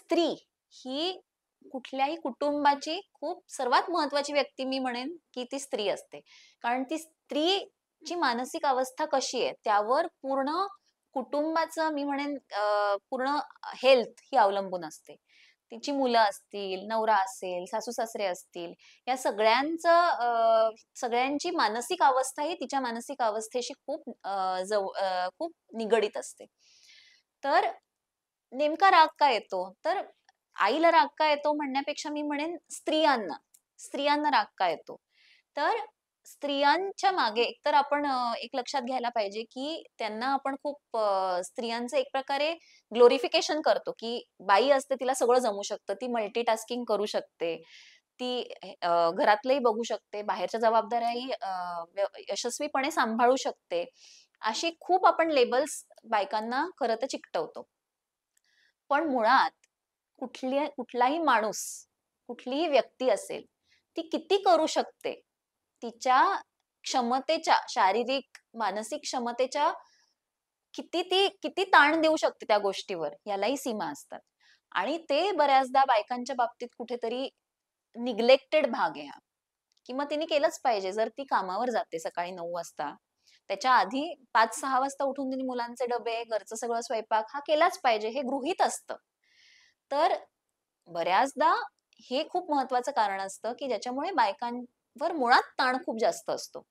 स्त्री ही कुठल्याही कुटुंबाची खूप सर्वात महत्वाची व्यक्ती मी म्हणेन की ती स्त्री असते. कारण ती स्त्रीची मानसिक अवस्था कशी आहे त्यावर पूर्ण कुटुंबाचं मी म्हणेन पूर्ण हेल्थ ही अवलंबून असते. तिची मुलं असतील, नवरा असेल, सासू-सासरे असतील, या सगळ्यांची मानसिक अवस्था ही तिच्या मानसिक अवस्थेशी खूप निगडीत असते. तर नेमका राग का येतो? तर आईला राग का येतो म्हणण्यापेक्षा मी म्हणेन स्त्रियांना राग का येतो? तर स्त्रियांच्या मागे एकतर आपण एक लक्षात घ्यायला पाहिजे, की त्यांना आपण खूप स्त्रियांचं एक प्रकारे ग्लोरिफिकेशन करतो, की बाई असते तिला सगळं जमू शकतं. ती मल्टीटास्किंग करू शकते. ती घरातलंही बघू शकते, बाहेरच्या जबाबदाऱ्याही यशस्वीपणे सांभाळू शकते. अशी खूप आपण लेबल्स बायकांना खरं तर चिकटवतो. पण मुळात कुठलाही माणूस, कुठलीही व्यक्ती असेल, ती किती करू शकते, तिच्या क्षमतेच्या शारीरिक, मानसिक क्षमतेच्या किती ताण देऊ शकते त्या गोष्टीवर, यालाही सीमा असतात. आणि ते बऱ्याचदा बायकांच्या बाबतीत कुठेतरी निग्लेक्टेड भाग आहे हा, की मग तिने केलंच पाहिजे. जर ती कामावर जाते सकाळी 9 वाजता, त्याच्या आधी 5-6 वाजता उठून तिने मुलांचे डबे, घरचं सगळं स्वयंपाक हा केलाच पाहिजे, हे गृहीत असतं. तर बऱ्याचदा हे खूप महत्वाचं कारण असतं, की ज्याच्यामुळे बायकांवर मुळात ताण खूप जास्त असतो.